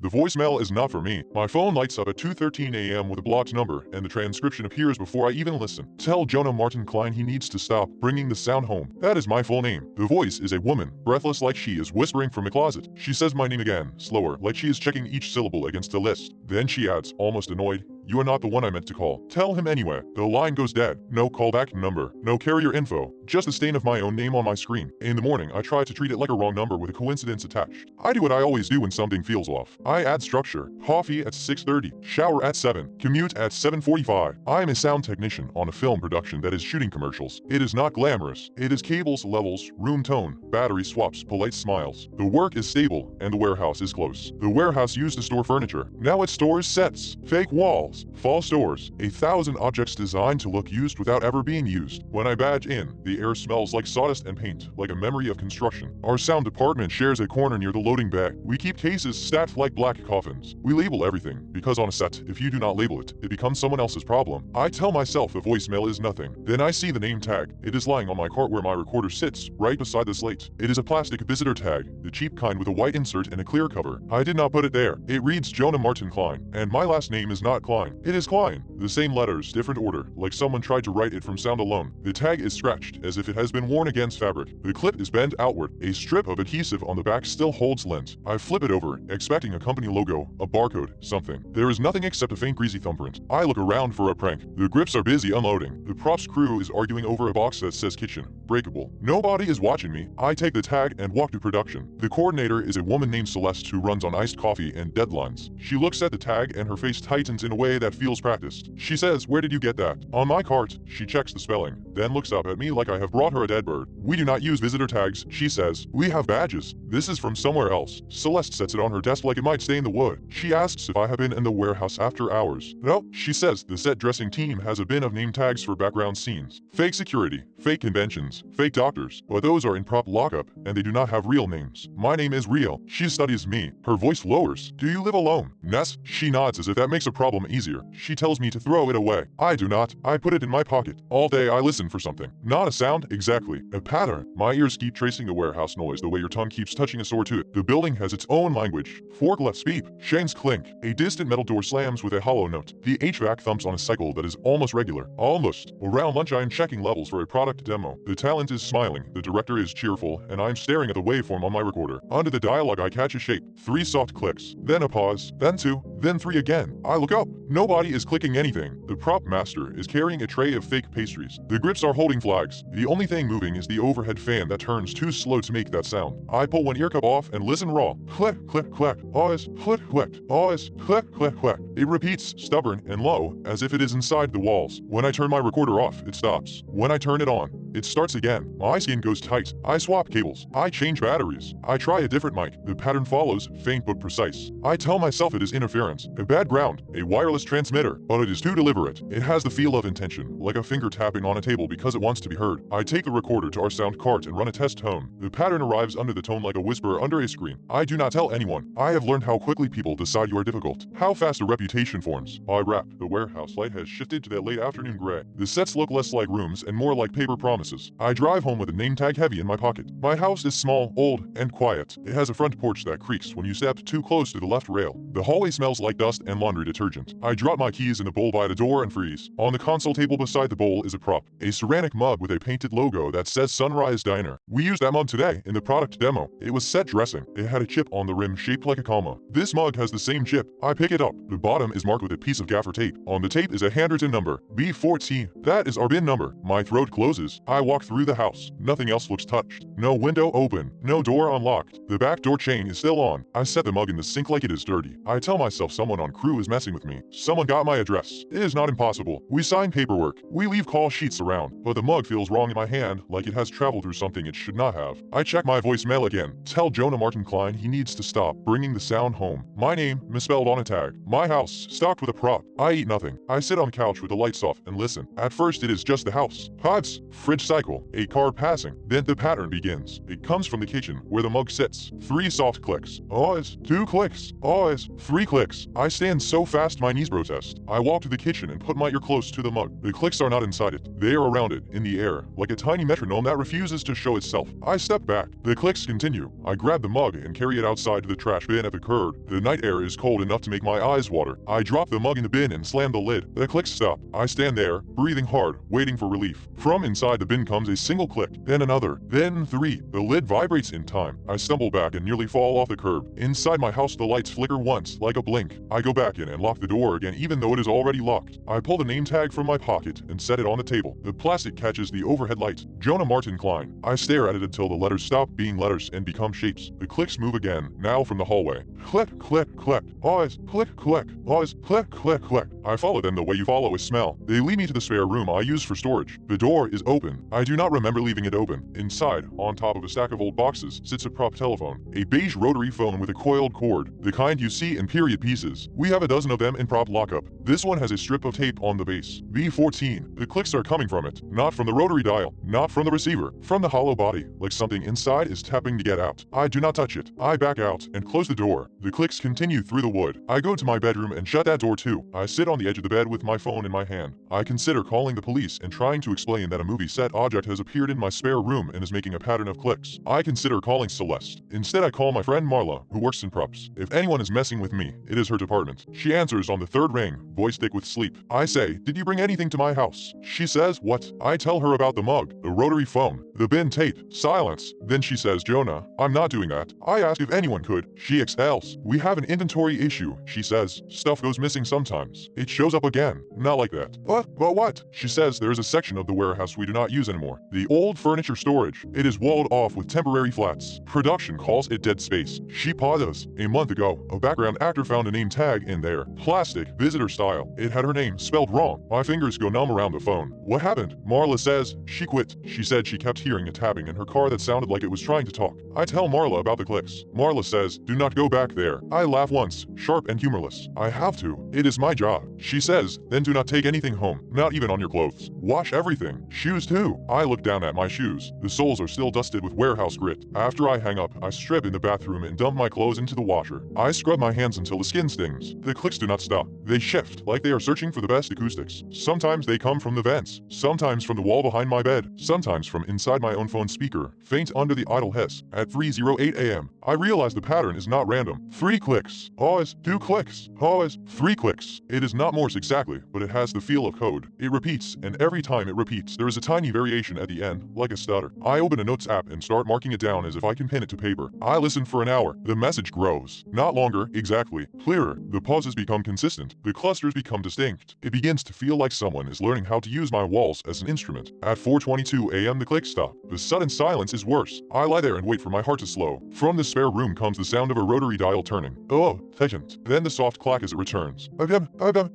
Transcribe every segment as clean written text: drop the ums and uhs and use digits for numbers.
The voicemail is not for me. My phone lights up at 2:13 a.m. with a blocked number, and the transcription appears before I even listen. Tell Jonah Martin Klein he needs to stop bringing the sound home. That is my full name. The voice is a woman, breathless like she is whispering from a closet. She says my name again, slower, like she is checking each syllable against a list. Then she adds, almost annoyed, "You are not the one I meant to call." Tell him anyway. The line goes dead. No callback number. No carrier info. Just the stain of my own name on my screen. In the morning, I try to treat it like a wrong number with a coincidence attached. I do what I always do when something feels off. I add structure. Coffee at 6:30. Shower at 7. Commute at 7:45. I am a sound technician on a film production that is shooting commercials. It is not glamorous. It is cables, levels, room tone, battery swaps, polite smiles. The work is stable, and the warehouse is close. The warehouse used to store furniture. Now it stores sets, fake walls, false doors, 1,000 objects designed to look used without ever being used. When I badge in, the air smells like sawdust and paint, like a memory of construction. Our sound department shares a corner near the loading bay. We keep cases stacked like black coffins. We label everything, because on a set, if you do not label it, it becomes someone else's problem. I tell myself the voicemail is nothing. Then I see the name tag. It is lying on my cart where my recorder sits, right beside the slate. It is a plastic visitor tag, the cheap kind with a white insert and a clear cover. I did not put it there. It reads Jonah Martin Klein, and my last name is not Klein. It is Klein. The same letters, different order, like someone tried to write it from sound alone. The tag is scratched, as if it has been worn against fabric. The clip is bent outward. A strip of adhesive on the back still holds lint. I flip it over, expecting a company logo, a barcode, something. There is nothing except a faint greasy thumbprint. I look around for a prank. The grips are busy unloading. The props crew is arguing over a box that says kitchen, breakable. Nobody is watching me. I take the tag and walk to production. The coordinator is a woman named Celeste who runs on iced coffee and deadlines. She looks at the tag and her face tightens in a way that feels practiced. She says, "Where did you get that?" On my cart. She checks the spelling, then looks up at me like I have brought her a dead bird. "We do not use visitor tags," she says. "We have badges. This is from somewhere else." Celeste sets it on her desk like it might stain the wood. She asks if I have been in the warehouse after hours. "No," she says. The set dressing team has a bin of name tags for background scenes. Fake security, fake conventions, fake doctors, but those are in prop lockup, and they do not have real names. My name is real. She studies me. Her voice lowers. "Do you live alone?" "Ness." She nods as if that makes a problem easier. She tells me to throw it away. I do not. I put it in my pocket. All day I listen for something. Not a sound, exactly. A pattern. My ears keep tracing a warehouse noise the way your tongue keeps touching a sore tooth. The building has its own language. Forklifts beep. Chains clink. A distant metal door slams with a hollow note. The HVAC thumps on a cycle that is almost regular. Almost. Around lunch I am checking levels for a product demo. The talent is smiling. The director is cheerful, and I am staring at the waveform on my recorder. Under the dialogue I catch a shape. 3 soft clicks. Then a pause. Then 2. Then 3 again. I look up. Nobody is clicking anything. The prop master is carrying a tray of fake pastries. The grips are holding flags. The only thing moving is the overhead fan that turns too slow to make that sound. I pull one ear cup off and listen raw. Click, click, click. Pause. Click, click. Pause. Click, click, click. It repeats, stubborn and low, as if it is inside the walls. When I turn my recorder off, it stops. When I turn it on, it starts again. My skin goes tight. I swap cables. I change batteries. I try a different mic. The pattern follows, faint but precise. I tell myself it is interference, a bad ground, a wireless transmitter, but it is too deliberate. It has the feel of intention, like a finger tapping on a table because it wants to be heard. I take the recorder to our sound cart and run a test tone. The pattern arrives under the tone like a whisper under a screen. I do not tell anyone. I have learned how quickly people decide you are difficult, how fast a reputation forms. I rap. The warehouse light has shifted to that late afternoon gray. The sets look less like rooms and more like paper promises. I drive home with a name tag heavy in my pocket. My house is small, old, and quiet. It has a front porch that creaks when you step too close to the left rail. The hallway smells like dust and laundry detergent. I drop my keys in a bowl by the door and freeze. On the console table beside the bowl is a prop, a ceramic mug with a painted logo that says Sunrise Diner. We used that mug today in the product demo. It was set dressing. It had a chip on the rim shaped like a comma. This mug has the same chip. I pick it up. The bottom is marked with a piece of gaffer tape. On the tape is a handwritten number, B14. That is our bin number. My throat closes. I walk through the house. Nothing else looks touched. No window open. No door unlocked. The back door chain is still on. I set the mug in the sink like it is dirty. I tell myself someone on crew is messing with me. Someone got my address. It is not impossible. We sign paperwork. We leave call sheets around. But the mug feels wrong in my hand, like it has traveled through something it should not have. I check my voicemail again. Tell Jonah Martin Klein he needs to stop bringing the sound home. My name misspelled on a tag. My house stocked with a prop. I eat nothing. I sit on the couch with the lights off and listen. At first it is just the house. Pods, fridge image cycle, a car passing, then the pattern begins. It comes from the kitchen, where the mug sits. 3 soft clicks. Pause. 2 clicks. Pause. 3 clicks. I stand so fast my knees protest. I walk to the kitchen and put my ear close to the mug. The clicks are not inside it. They are around it, in the air, like a tiny metronome that refuses to show itself. I step back. The clicks continue. I grab the mug and carry it outside to the trash bin at the curb. The night air is cold enough to make my eyes water. I drop the mug in the bin and slam the lid. The clicks stop. I stand there, breathing hard, waiting for relief. From inside the bin comes a single click, then another, then 3. The lid vibrates in time. I stumble back and nearly fall off the curb. Inside my house the lights flicker once, like a blink. I go back in and lock the door again even though it is already locked. I pull the name tag from my pocket and set it on the table. The plastic catches the overhead light. Jonah Martin Klein. I stare at it until the letters stop being letters and become shapes. The clicks move again, now from the hallway. Click, click, click. Pause. Click, click. Pause. Click, click, click. I follow them the way you follow a smell. They lead me to the spare room I use for storage. The door is open. I do not remember leaving it open. Inside, on top of a stack of old boxes, sits a prop telephone. A beige rotary phone with a coiled cord, the kind you see in period pieces. We have a dozen of them in prop lockup. This one has a strip of tape on the base. B14. The clicks are coming from it, not from the rotary dial, not from the receiver, from the hollow body, like something inside is tapping to get out. I do not touch it. I back out and close the door. The clicks continue through the wood. I go to my bedroom and shut that door too. I sit on the edge of the bed with my phone in my hand. I consider calling the police and trying to explain that a movie set object has appeared in my spare room and is making a pattern of clicks. I consider calling Celeste. Instead I call my friend Marla, who works in props. If anyone is messing with me, it is her department. She answers on the 3rd ring, voice thick with sleep. I say, did you bring anything to my house? She says, what? I tell her about the mug, the rotary phone, the bin tape. Silence. Then she says, Jonah, I'm not doing that. I ask if anyone could. She exhales. We have an inventory issue, she says. Stuff goes missing sometimes. It shows up again. Not like that. But what? She says there is a section of the warehouse we do not use anymore. The old furniture storage. It is walled off with temporary flats. Production calls it dead space. She pauses. A month ago, a background actor found a name tag in there. Plastic, visitor style. It had her name spelled wrong. My fingers go numb around the phone. What happened? Marla says, she quit. She said she kept hearing a tapping in her car that sounded like it was trying to talk. I tell Marla about the clicks. Marla says, do not go back there. I laugh once, sharp and humorless. I have to. It is my job. She says, then do not take anything home, not even on your clothes. Wash everything. Shoes too. I look down at my shoes. The soles are still dusted with warehouse grit. After I hang up, I strip in the bathroom and dump my clothes into the washer. I scrub my hands until the skin stings. The clicks do not stop. They shift, like they are searching for the best acoustics. Sometimes they come from the vents, sometimes from the wall behind my bed, sometimes from inside my own phone speaker, faint under the idle hiss. At 3:08 a.m., I realize the pattern is not random. 3 clicks. Pause. 2 clicks. Pause. 3 clicks. It is not Morse exactly, but it has the feel of code. It repeats, and every time it repeats, there is a tiny variation at the end, like a stutter. I open a notes app and start marking it down as if I can pin it to paper. I listen for an hour. The message grows. Not longer, exactly. Clearer. The pauses become consistent. The clusters become distinct. It begins to feel like someone is learning how to use my walls as an instrument. At 4:22 a.m. the clicks stop. The sudden silence is worse. I lie there and wait for my heart to slow. From the spare room comes the sound of a rotary dial turning. Oh, second. Then the soft clack as it returns.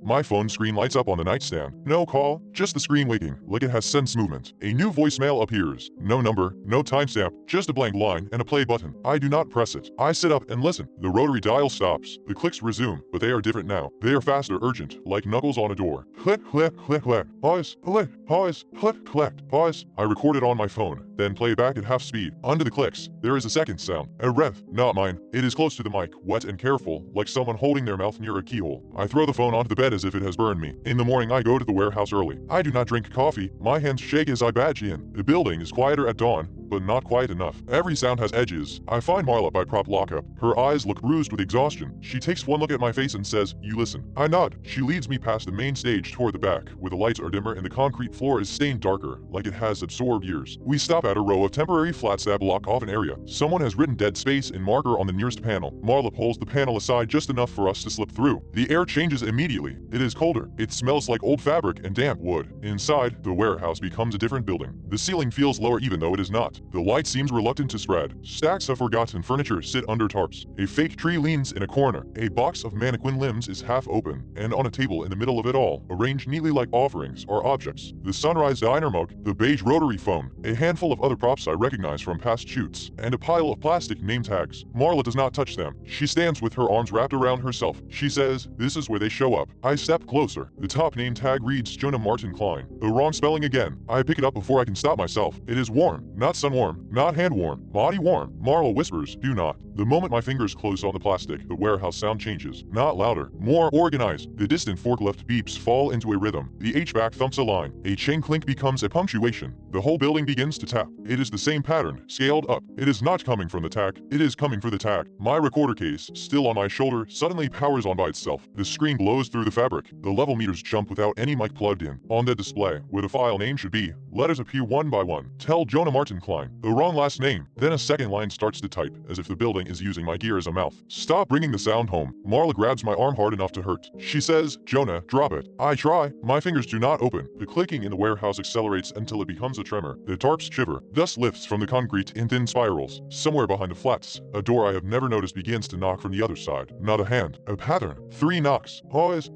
My phone screen lights up on the nightstand. No call, just the screen waking, like it has sense movement. A new voicemail appears. No number, no timestamp, just a blank line and a play button. I do not press it. I sit up and listen. The rotary dial stops. The clicks resume, but they are different now. They are faster, urgent, like knuckles on a door. Click, click, click, click. Pause, click, pause, click, click, pause. I record it on my phone, then play back at half speed. Under the clicks, there is a second sound. A rev, not mine. It is close to the mic, wet and careful, like someone holding their mouth near a keyhole. I throw the phone onto the bed as if it has burned me. In the morning I go to the warehouse early. I do not drink coffee. My hands shake as I badge in. The building is quieter at dawn, but not quiet enough. Every sound has edges. I find Marla by prop lockup. Her eyes look bruised with exhaustion. She takes one look at my face and says, you listen. I nod. She leads me past the main stage toward the back, where the lights are dimmer and the concrete floor is stained darker, like it has absorbed years. We stop at a row of temporary flats that block off an area. Someone has written dead space in marker on the nearest panel. Marla pulls the panel aside just enough for us to slip through. The air changes immediately. It is colder. It smells like old fabric and damp wood. Inside, the warehouse becomes a different building. The ceiling feels lower even though it is not. The light seems reluctant to spread. Stacks of forgotten furniture sit under tarps. A fake tree leans in a corner. A box of mannequin limbs is half open, and on a table in the middle of it all, arranged neatly like offerings, are objects. The sunrise diner mug, the beige rotary phone, a handful of other props I recognize from past shoots, and a pile of plastic name tags. Marla does not touch them. She stands with her arms wrapped around herself. She says, "This is where they show up." I step closer. The top name tag reads Jonah Martin Klein. The wrong spelling again. I pick it up before I can stop myself. It is warm, not sun warm, not hand warm, body warm. Marla whispers, "Do not." The moment my fingers close on the plastic, the warehouse sound changes. Not louder, more organized. The distant forklift beeps fall into a rhythm. The HVAC thumps a line. A chain clink becomes a punctuation. The whole building begins to tap. It is the same pattern, scaled up. It is not coming from the tag. It is coming for the tag. My recorder case, still on my shoulder, suddenly powers on by itself. The screen glows through the fabric. The level meters jump without any mic plugged in. On the display, where the file name should be, letters appear one by one. Tell Jonah Martin Klein. The wrong last name. Then a second line starts to type, as if the building is using my gear as a mouth. Stop bringing the sound home. Marla grabs my arm hard enough to hurt. She says, "Jonah, drop it." I try. My fingers do not open. The clicking in the warehouse accelerates until it becomes a tremor. The tarps shiver. Dust lifts from the concrete in thin spirals. Somewhere behind the flats, a door I have never noticed begins to knock from the other side. Not a hand. A pattern. 3 knocks. Always.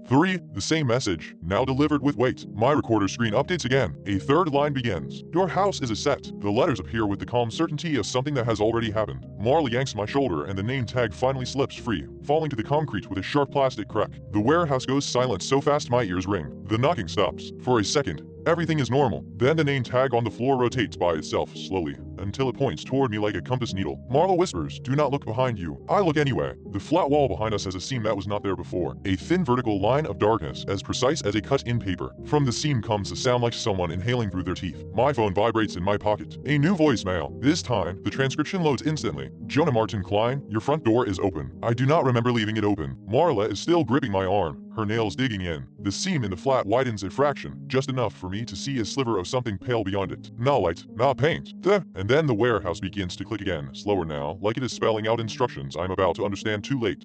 3. The same message, now delivered with weight. My recorder screen updates again. A third line begins. "Your house is a set." The letters appear with the calm certainty of something that has already happened. Marla yanks my shoulder and the name tag finally slips free, falling to the concrete with a sharp plastic crack. The warehouse goes silent so fast my ears ring. The knocking stops. For a second, everything is normal. Then the name tag on the floor rotates by itself slowly, until it points toward me like a compass needle. Marla whispers, "Do not look behind you." I look anyway. The flat wall behind us has a seam that was not there before. A thin vertical line of darkness, as precise as a cut in paper. From the seam comes a sound like someone inhaling through their teeth. My phone vibrates in my pocket. A new voicemail. This time, the transcription loads instantly. "Jonah Martin Klein, your front door is open." I do not remember leaving it open. Marla is still gripping my arm, her nails digging in. The seam in the flat widens a fraction, just enough for me to see a sliver of something pale beyond it. Not light, not paint. And then the warehouse begins to click again, slower now, like it is spelling out instructions I'm about to understand too late.